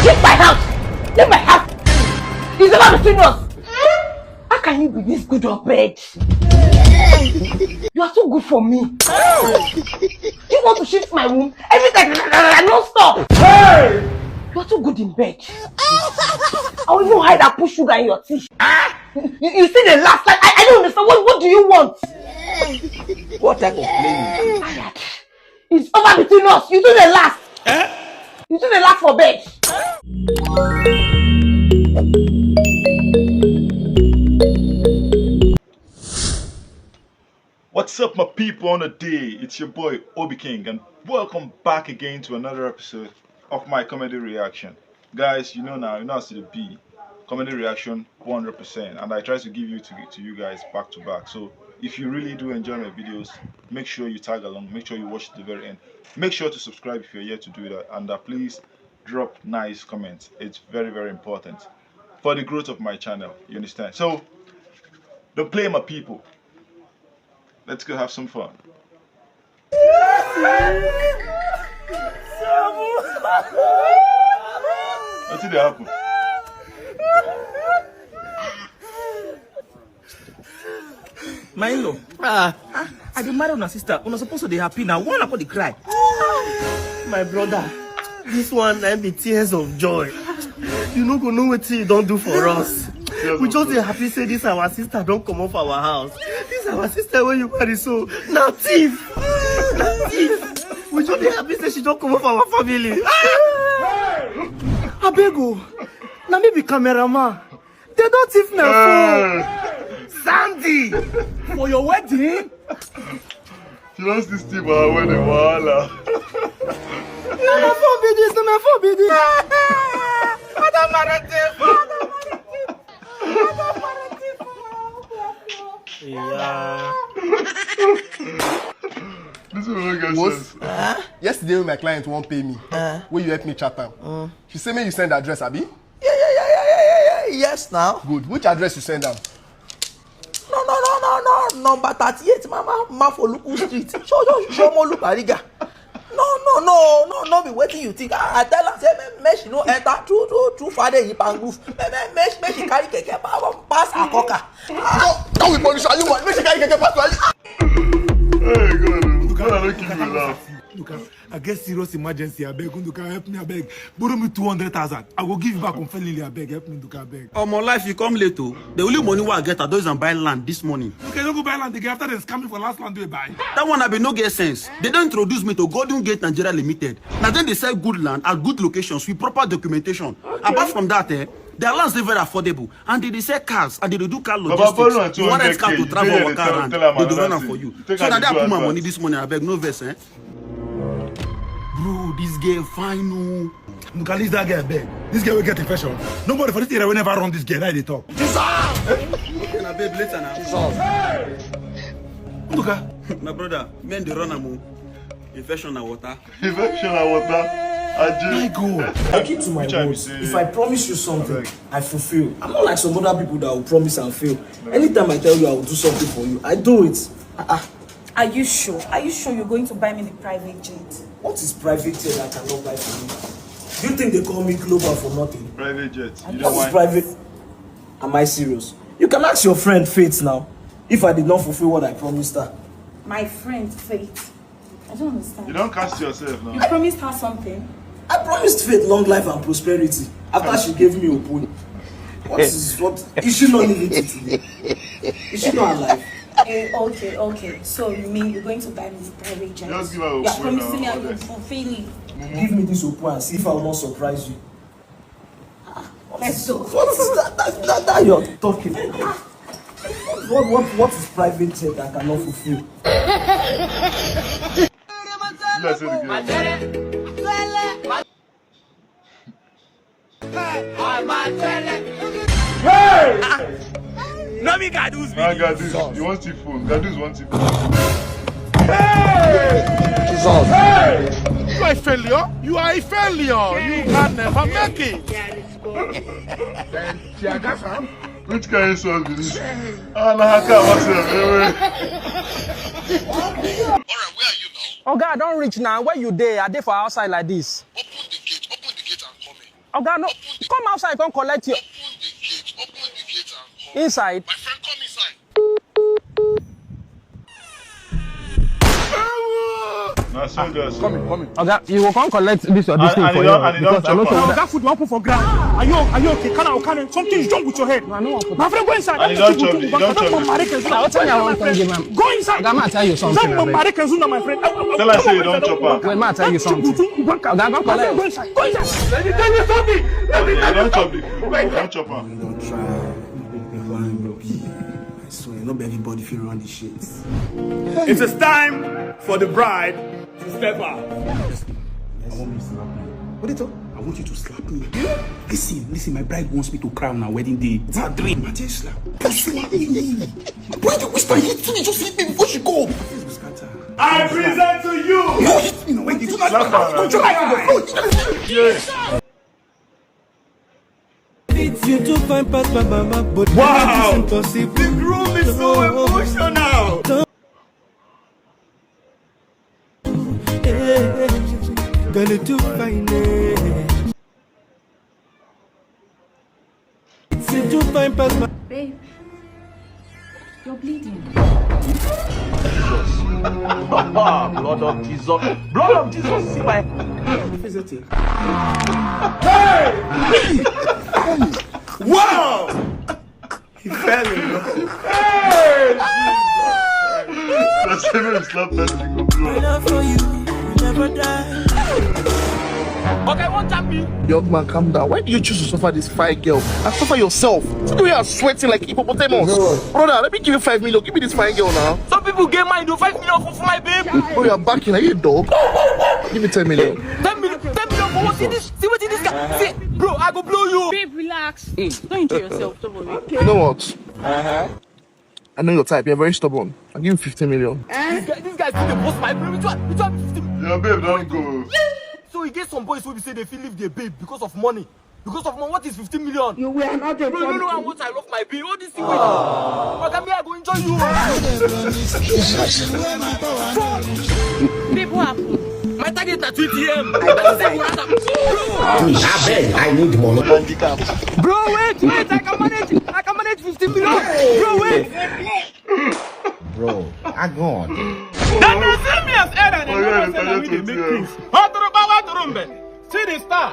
Leave my house! Leave my house! It's over between us! How can you be this good on bed? You are so good for me. You want to shift my womb? Everything, no stop! Hey! You are too good in bed. I will even hide and put sugar in your tea. You see the last time? I don't understand. What do you want? What type of playing? Tired. It's over between us. You do the last. You do the last for bed. What's up, my people on the day? It's your boy OBIKING, and welcome back again to another episode of my comedy reaction. Guys, you know now, you know as to the B. Comedy reaction 100%, and I try to give you to you guys back to back. So if you really do enjoy my videos, make sure you tag along, make sure you watch to the very end. Make sure to subscribe if you're yet to do that, and please drop nice comments. It's very, very important for the growth of my channel. You understand? So don't play, my people. Let's go have some fun. What did happen? My in-law, I did marry my sister. We're not supposed to be happy now. One about the cry. My brother, this one I be tears of joy. You no go know what you don't do for us. We just dey happy say this our sister don't come off our house. This our sister when you marry so now thief. Now thief. We just dey happy say she don't come off our family. Abego, now me be cameraman. They don't thief my phone. Sandy, for your wedding. She lost this team our wedding, voila. No, my phone be this, no, my phone be this. Yeah. This will make sense. Yesterday when my client won't pay me, will you help me chat am? She say me you send address, Abi? Yeah. Yes, now. Good. Which address you send am? No. Number 38, Mama for Luku Street. Show more look Ariga. No, be waiting you think. I tell her, say, me she no enter too far the hip and roof. Me she carry keke pass a coca. No, we punish you. Want me she carry keke pass. Hey, God, I don't keep you laugh. Nduka, I get serious emergency. I beg, Nduka, help me. I beg, borrow me 200,000. I will give you back unfairly. I beg, help me, Nduka, I beg. Oh, my life, you come late too. The only money I get are those and buy land this morning. Okay, don't go buy land again after they scam me for last land they buy. That one I be no get sense. They don't introduce me to Golden Gate Nigeria Limited. Now then they sell good land at good locations with proper documentation. Okay. Apart from that, their lands are very affordable, and they sell cars and they do car logistics. You want a car to travel or car around, they do run am for you. So now they put my money this morning. I beg no verse, eh? Bro, this girl fine. No. Nduka, leave that girl, I beg. This girl will get infection. Nobody for this area will never run this girl. Like they talk. Okay, now babe, later now. Nduka. My brother, men they run am. Infection and water. Infection and water. My God, I keep to my words. If I promise you something, I fulfill. I'm not like some other people that will promise and fail. Anytime I tell you I will do something for you, I do it. Are you sure? Are you sure you're going to buy me the private jet? What is private jet I cannot buy for you? Do you think they call me Global for nothing? Private jet. You What is private? Am I serious? You can ask your friend Faith now. If I did not fulfill what I promised her. My friend Faith. I don't understand. You don't cast yourself now. You promised her something? I promised Faith long life and prosperity after she gave me a pony. Is she not living it today? Is she not alive? Okay. So you mean you're going to buy me the private jet? Just give her a You're promising me I will fulfill it. Give me this opu and see if I will not surprise you. Let's go. What is that you're talking? What is private jet I cannot fulfill? Let's say it again. Hey! No, me Gadus. Gadus. You want to phone? Gadus want to phone. Hey! You are a failure. You are a failure. You can never make it. Which kind of song is this? Alright, where are you now? Oh God, don't reach now. Where you there? I there for outside like this. Open the gate and come in. Oga, no. Come outside, come collect your... Inside? My friend, come inside. Nah, so guys. Come in. Oga, you will come collect this or this thing for you. Because I know Oga, food won't put for ground. Are you okay? Can something is wrong with your head? No, I know what. My friend, go inside. And you don't chop it. I'll tell you one thing, man. Go inside. Oga, I'll tell you something. My friend. Tell her say you don't chop her. Wait, I'll tell you something. Oga, go collect. Go inside. Go inside. You don't chop the food. You don't chop her. Don't try. I swear, not everybody feel around this shit. It is time for the bride to step out. I want me to slap me. What did you talk? I want you to slap me. Listen, my bride wants me to cry on her wedding day. It's her dream. I tell you, slap. Slap me. Why do you whisper? Hit me. Just hit me before she go. I present to you. No, hit me. No, wait. Don't you like it? It's you to find past my mama, but wow, it's impossible. The room is so emotional. Gonna to find it. It's you to find past my... Babe, you're bleeding. Blood of Jesus. Blood of Jesus. See my... Visiting. Hey! Wow! He fell in love. Hey! That's even slap better than go blow. My love for you never die. Okay, one tap me. Young man, calm down. Why do you choose to suffer this fight, girl? And suffer yourself. See the way you're sweating like hippopotamus. Brother, let me give you 5 million. Give me this fine girl now. Some people get mine, do 5 million for my babe. Bro, you're backing. Are you a dog? Give me 10 million. 10 million for what? See this? See what this guy? See, bro, I go blow you. Babe, relax. Don't enjoy yourself. Don't worry. You know what? I know your type. You're very stubborn. I'll give you 15 million. This guy still the boss my babe. Which one 50 million? Yeah, babe, don't go. So he get some boys who be say they feel leave their babe because of money. Because of money, what is 15 million? You were not a No, I want I love my babe. All this thing. But I go enjoy you. Babe, what happened? My target at 20 AM. I don't say what happened. I need money. Bro, wait. I can manage 15 million. Bro, wait. Bro, I'm gone. That may see me as Ed and never say that we dey make things. See the star.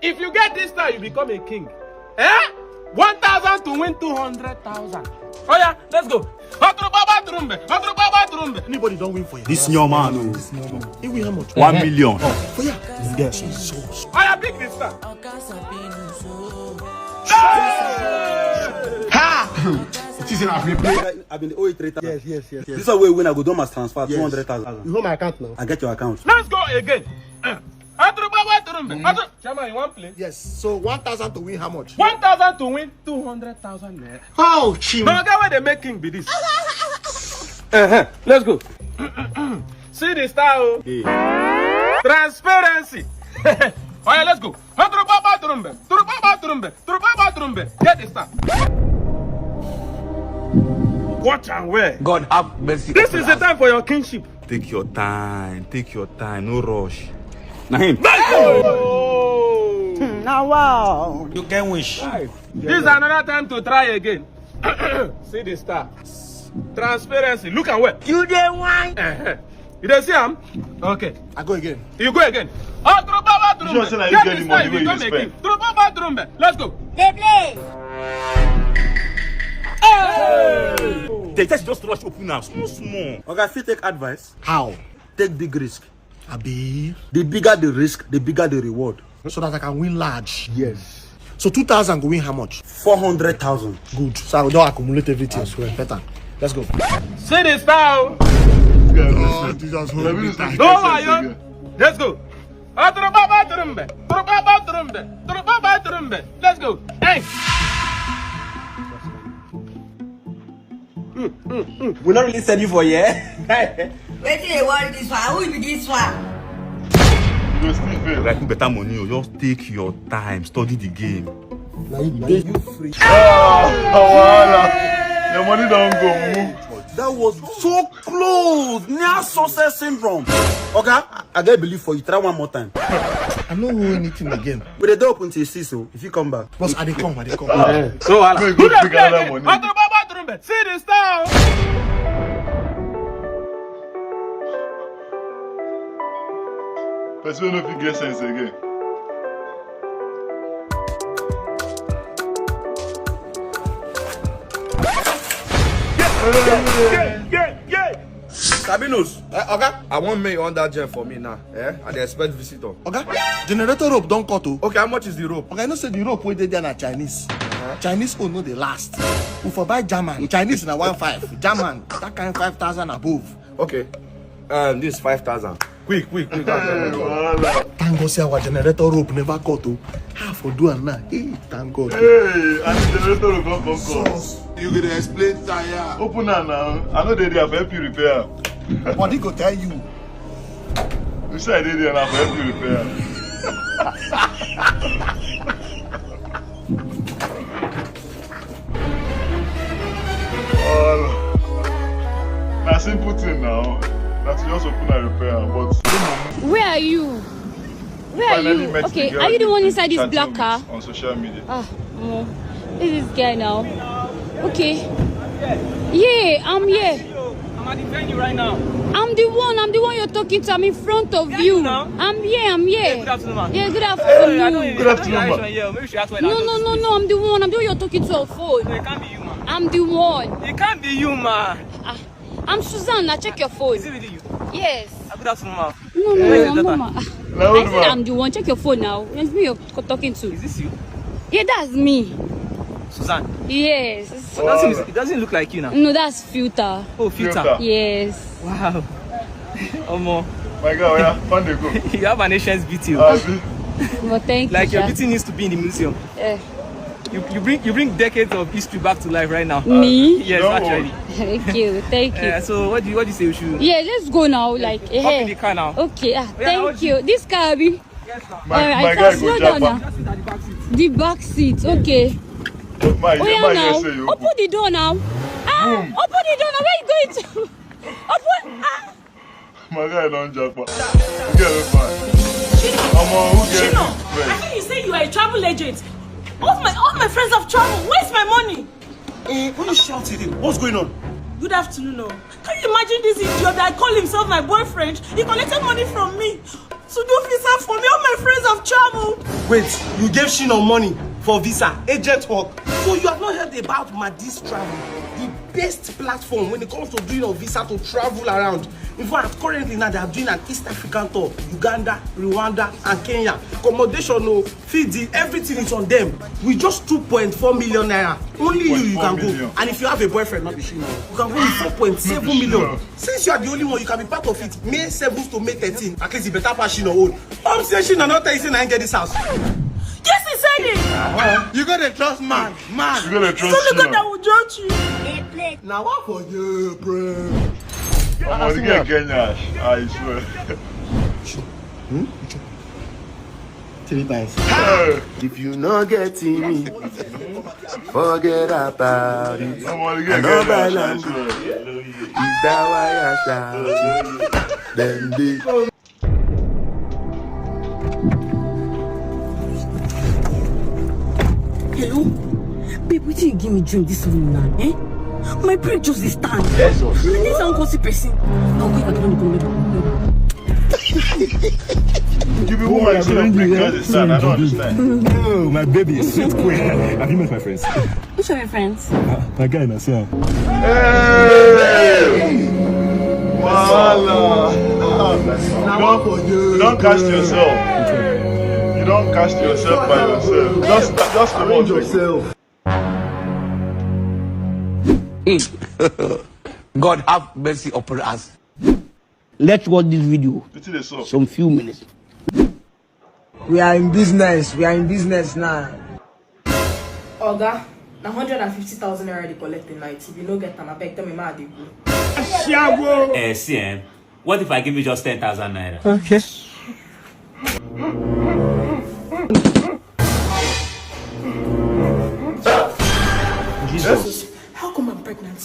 If you get this star, you become a king. 1,000 to win 200,000. Oh yeah, let's go. Anybody don't win for you. This your man. He win how much? 1 million. Oh yeah. Yes. So. I am big this star. Ha! I've been the 083,000. Yes. This is where when I go do my transfer 200,000. You hold my account now. I get your account. Let's go again. Chairman, you want play? Yes. So 1,000 to win how much? 1,000 to win 200,000 naira. Oh, cheap. No, get where they making be this. Let's go. See the style. Transparency. Oh yeah, let's go. Get the star. Watch and wear. God have mercy. This is the time for your kingship. Take your time. No rush. Now him. Oh. Now wow. You can wish. This is another time to try again. See the star. Transparency. Look and wear. You dey wine. You don't see him? Okay. I go again. You go again. Oh, You say that you get the money where you spend. Let's go. They play. They just rush open now. Small. Okay, if you take advice, How? take big risk. Abi. The bigger the risk, the bigger the reward. So that I can win large. Yes. So 2,000 go win how much? 400,000. Good. So I will don't accumulate everything. I swear. Better. Let's go. See the style. Oh, Jesus, hold me tight. No, Lion. Let's go. Let's go. Hey. We not really send you for yeah. Wait till you want this one. Who will be this one? You still fail. Like better money, just take your time, study the game. Now you free. Your money don't go. That was so close, near success syndrome. Okay, I get belief for you. Try one more time. I know who anything again. But they don't open till 6, so if you come back. Boss, I they come. So I'll go pick another money. See the star. But we don't know if you get sense again. Yeah. Sabinus, okay? I want me on that gen for me now. I dey expect visitor. Okay? Generator rope don't cut to. Okay, how much is the rope? Okay, I know say the rope wey dey there na Chinese. Chinese own no dey last. We for buy German. Chinese na 1.5. German, that kind 5,000 above. Okay. This is 5,000. Quick. Thank God say our generator rope never cut to. Half for do and now. Hey, thank God. Hey, and the generator will come. You gonna explain tire. Open her now. I know they have help you repair. What he go tell you? You say I did it and I have help you repair. Now simple thing now. That you just open and repair, but where are you? Where are you? Okay, are you the one inside this black car? On social media. Oh, this guy now. Okay. Yeah, I'm here. I'm at the venue right now. I'm the one you're talking to. I'm in front of you. I'm here. Hey, good afternoon, man. Yeah, good afternoon. Good afternoon, man. No, I'm the one. I'm the one you're talking to on phone. No, it can't be you, man. I'm the one. It can't be you, man. I'm Susanna. Check your phone. Is it really you? Yes. Good afternoon, man. No, Mama. I said I'm the one. Check your phone now. It's me you're talking to. Is this you? Yeah, that's me. Suzanne? Yes. It doesn't look like you now. No, that's filter. Oh, filter. Yes. Wow. Omo. My God, fun to go. You have an Asian's beauty. Well, thank you. Like your beauty needs to be in the museum. You bring decades of history back to life right now. Me? Yes, actually. Thank you. So what do you say we should? Yeah, let's go now. Like Hop in the car now. Okay. Thank you. This car, Abi. Yes, my guy go jump now. The back seat. Okay. Now. Open the door now. Open the door now. Where are you going to? Open. My guy don't jump. Get it fine. Chino, I think you say you are a travel agent. All my friends have traveled. Where's my money? Why you shouting? What's going on? Good afternoon. Can you imagine this idiot that called himself my boyfriend? He collected money from me to do visa for me. All my friends have traveled. Wait, you gave Shino money for visa, agent work. So you have not heard about Madis Travel, the best platform when it comes to doing a visa to travel around. In fact, currently now they are doing an East African tour, Uganda, Rwanda, and Kenya. Accommodation, feed, everything is on them. With just 2.4 million naira, only you can go. And if you have a boyfriend, not be Shino, you can go with 4.7 million. Since you are the only one, you can be part of it. May 7th to May 13th. At least you better pass Shino own. I'm saying Shino not tell you say I get this house. Yes, he said it. You gotta trust man. You gotta trust it's only God that will judge you. Now what for you, bro? I'm gonna get Kenya, I swear. 3 times. If you not getting me, forget about it. I'm gonna get Kenya, I swear. Is that why I shout? Then they... Hello? Babe, what you give me drink this morning now? My break just is stand. Yes, and this uncle person. Now quick, I don't go. Give me woman is gonna break just the stand. I don't understand. Oh, my baby is sweet queen. Have you met my friends? Which are your friends? My guy, Nasia. Hey! Voila! You don't cast yourself. You don't cast yourself by yourself. Just arrange yourself. God have mercy upon us. Let's watch this video. Some few minutes. We are in business. We are in business now. Oga, 150,000 already collected night. If you don't get them, I beg them, I go. CM, what if I give you just 10,000 naira? Okay. Jesus. How come I'm pregnant?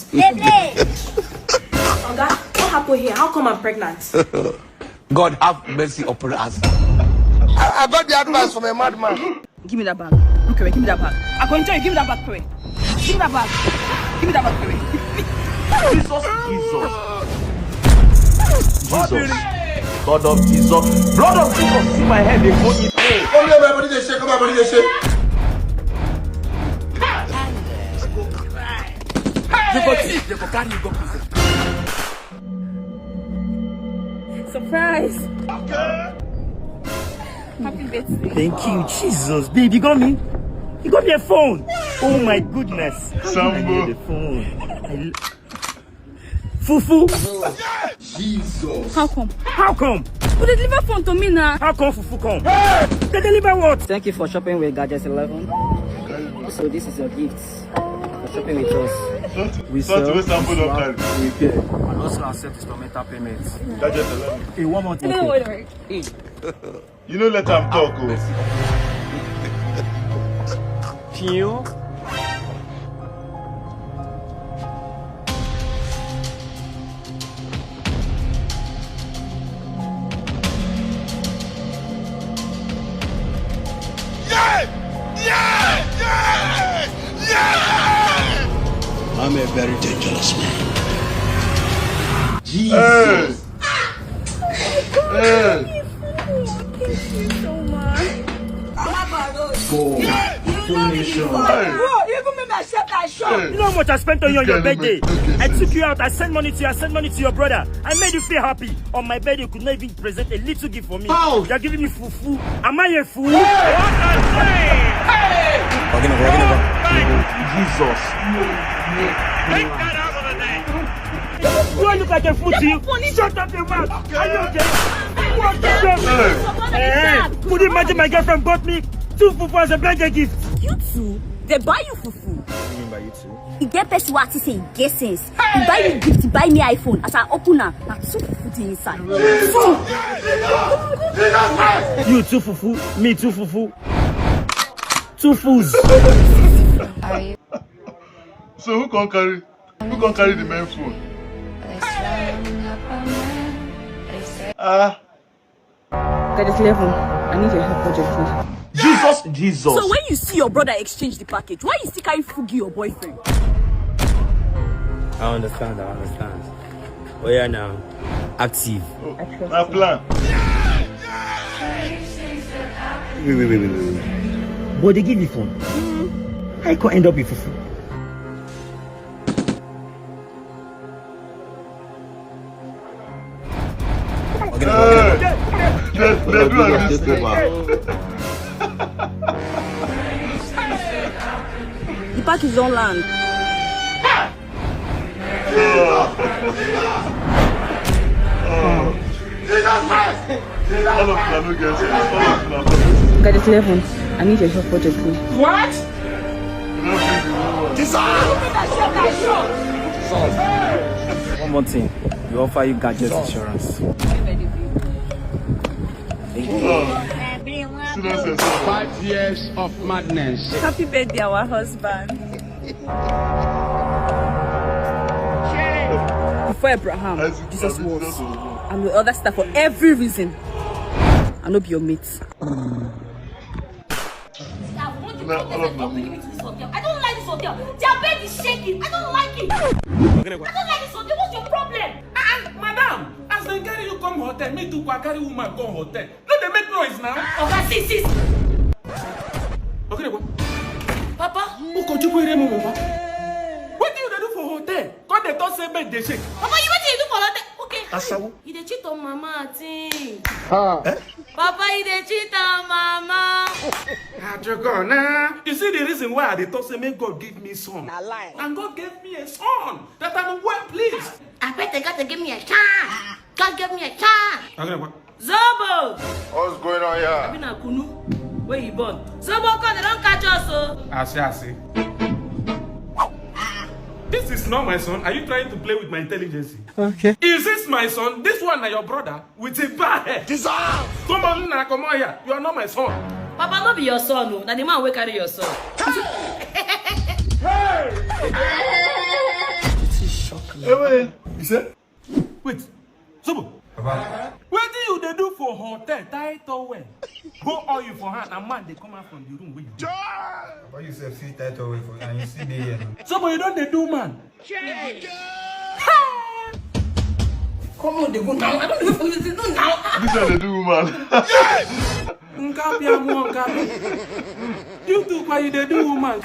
Oga, what happened here? How come I'm pregnant? God have mercy upon us. I got the advice from a madman. Give me that bag. Look away, give me that bag. I'm going to tell you, give me that bag, Kwe. Give me that bag. Give me that bag, Kwe. Jesus. God of Jesus. Blood of Jesus. See my head, they go in. Come here, my body, they shake. Come here, my body, they shake. They go carry you go prison. Surprise. Happy birthday. Thank you, Jesus. Babe, you got me? You got me a phone. Oh my goodness. Sambo. The phone. Fufu. Jesus. How come? How come? You deliver phone to me now. How come Fufu come? They deliver what? Thank you for shopping with Gadgets 11. So this is your gift for shopping with us. We sell, we repair, and also accept instrumental payments. Gadget 11. Hey, one more thing. Wait. You know, let them talk. Pio. I'm a very dangerous man. Jesus. Hey. Bro, you even made me accept that shot. You know how much I spent on you on your birthday? I took you out, I sent money to you, I sent money to your brother. I made you feel happy. On my birthday, you could not even present a little gift for me. How? You're giving me fufu. Am I a fool? Jesus. Take that out of the net. Do I look like a fool to you? Shut up your mouth. Are you okay? What the hell? Could you imagine my girlfriend bought me 2 fufu as a birthday gift? You too? They buy you fufu. What do you mean by you too? You get person what to say, get sense. You buy me gift, you buy me iPhone. As I open her, now 2 fufu inside. You 2 fufu, me 2 fufu. 2 fools. So who can carry the main phone? Gadget 11, I need your help urgently. Jesus. So when you see your brother exchange the package, why you still carry Fugi your boyfriend? I understand. Oh yeah, now active. My plan. Wait. But they give me phone. I could end up with fufu. They do a mistake. The package don't land. Gadget 11, I need your help urgently. What? One more thing. We offer you gadget insurance. 5 years of madness. Happy birthday, our husband. Before Abraham, Jesus was. I'm the other star for every reason. I know be your mate. I don't like this hotel. Their bed is shaking. I don't like it. I don't like this hotel. What's your problem? Madam, as they carry you come hotel, me too carry woman go hotel. No, they make noise now. Okay, sis. Okay, what? Papa, who could you put him over? What do you do for hotel? God, they don't say bed they shake. Papa, you what you do for hotel? Okay. Asawu. You dey cheat on mama, I think. Eh? Papa, you dey cheat on mama. You see the reason why I talk say make God give me son. And God gave me a son that I'm well pleased. I bet they got to give me a chance. God give me a chance. Okay, what? Zobo! What's going on here? I've been a kunu. Where you born? Zobo, come, they don't catch us, so. I see. This is not my son. Are you trying to play with my intelligence? Okay. Is this my son? This one is your brother with a bad head. Come on here. You are not my son. Papa, not be your son, no. Now the man will carry your son. Hey, wait. You said? Wait. Zobo. What do you they do for hotel? Thaedoboy. Go all you for hand and man they come out from the room where you do. Why you say see Thaedoboy for and you see the here? So but you don't they do man. Come on, they go now. I don't know if they do now. This is the do, man. Nkapi amu nkapi. You do why you they do man.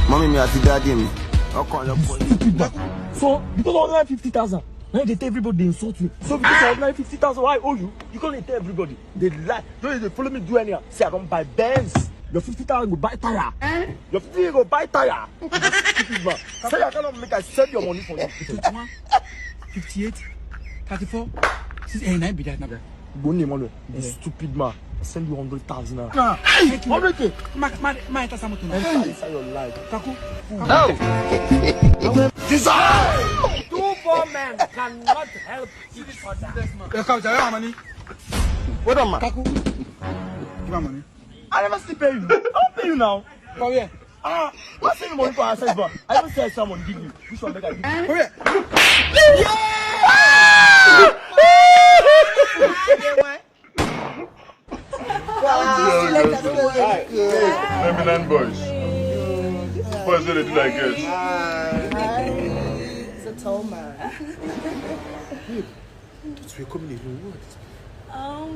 Mommy, me at daddy me. So, because of 950,000, now they tell everybody they insult me. So, because of 950,000, I owe you. You can't tell everybody. They lie. They follow me do anyhow. Say, I don't buy Benz. Your 50,000 go buy tire. Your 50,000 go buy tire. Stupid man. Say, I cannot make I send your money for you. 51, 58, 34, 9 be that now. Bonnie, man. You stupid man. I send you 100,000 now. 100K. My tasamoto now. Inside your life. Kaku. Jesus! 2 poor men cannot help each other. What on, man? Kaku. Give my money. I never still pay you. I'll pay you now. Come here. What's the money for access bar? I don't say someone give you. Which one make I give you? Come here. Feminine boys. Boys say they do like this. It's a tall man. We're coming in.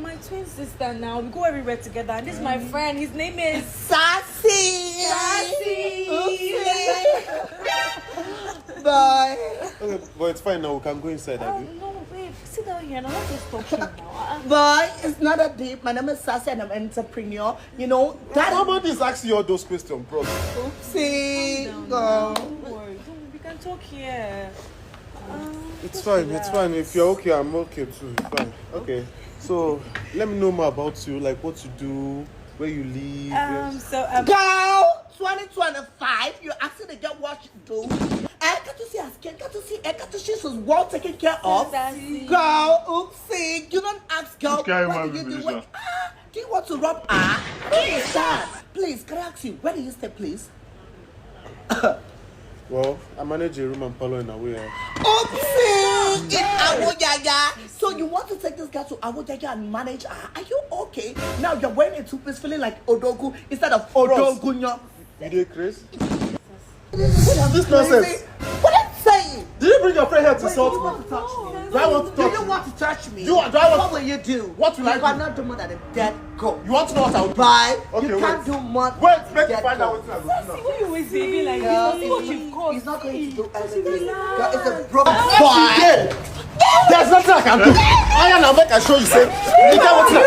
My twin sister now. We go everywhere together. And this is my friend. His name is Sassy. Bye. Okay, but it's fine now. We can go inside. No, babe. Sit down here. I'm not just talking now. Boy, it's not a deep. My name is Sassy and I'm an entrepreneur. You know, that nobody's asking you all those questions, bro. Oopsie. Don't worry. We can talk here. It's fine. It's fine. If you're okay, I'm okay too. It's fine. Okay. So let me know more about you, like what you do, where you live. Girl, 2025, you're asking the girl what you do. I got to see her skin, got to see she's well taken care of. Girl, oopsie, you don't ask girl, what do you do? Do you want to rub her? What is that? Please, can I ask you, where do you stay, please? Well, I manage a room and parlor in a way. Oopsie! In Awoyaya! So you want to take this girl to Awoyaya and manage her? Are you okay? Now you're wearing a two-piece feeling like Odogu instead of Odogunyo. You did, Chris? What is this nonsense? What are you saying? Did you bring your friend here to insult me? Do I want to touch you? Do you want to touch me? What will you do? What will I do? You cannot do more than a dead goat. You want to know what I will do? Bye. Okay, you can't do more than wait, make dead you find out goat. what I will do now. Why you always behaving like Girl, this? What you've caused. He's not going to do anything. Girl, it's a broken There's nothing I can do. I am now make I show you say. You get what you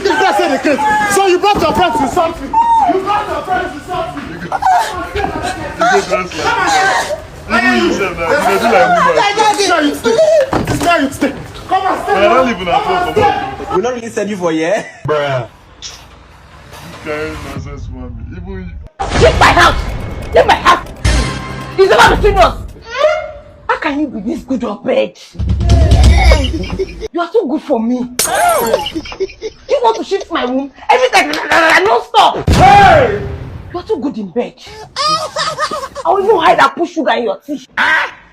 can say the case. So you brought your friends to insult me. You brought your friends to insult me. Even yourself now, you do like woman. This guy you stay. Come on, stay. I don't live in a phone. We not really send you for yeah? Bruh. Carry nonsense, mommy. Even Leave my house! Leave my house! It's about between us! How can you be this good or bad? You are so good for me. You want to shift my womb? Every time, no stop! Hey! You are too good in bed. I will even hide and put sugar in your tea.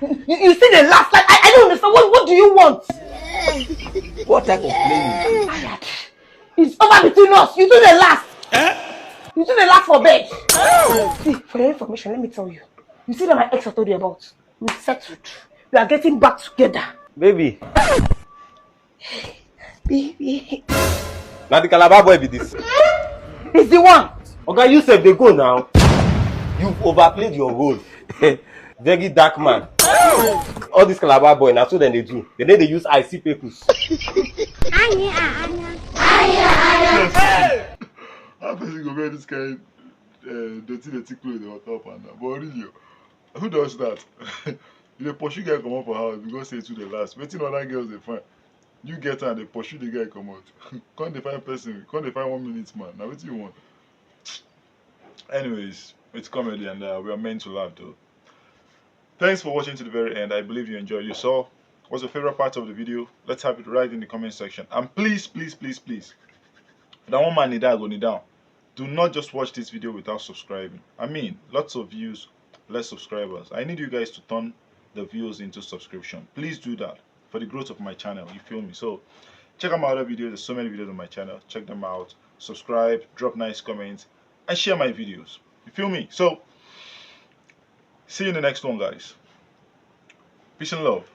You see the last time? I don't understand. What do you want? What type of playing? It's over between us. You do the last. You do the last for bed. See, for your information, let me tell you. You see that my ex I told you about? We settled. We are getting back together. Baby. Baby. Now the Calabar boy be this. It's the one. Okay, you said they go now. You've overplayed your role. Very dark man. All this Calabar boy, now so then they do. Then they use IC papers. how person go wear this kind dirty clothes on top and that? But really, who does that? You pursue guy come up for house because say to the last. Waiting other girls they find. You get her and they pursue the guy come out. Can't they find person? Can't they find 1 minute man? Now what you want? Anyways, it's comedy and we are meant to laugh though. Thanks for watching to the very end. I believe you enjoyed. You saw what's your favorite part of the video? Let's have it right in the comment section. And please, please, please, please, that one man need that go down. Do not just watch this video without subscribing. I mean, lots of views, less subscribers. I need you guys to turn the views into subscription. Please do that for the growth of my channel. You feel me? So check out my other videos. There's so many videos on my channel. Check them out. Subscribe, drop nice comments, and share my videos. You feel me? So see you in the next one, guys. Peace and love.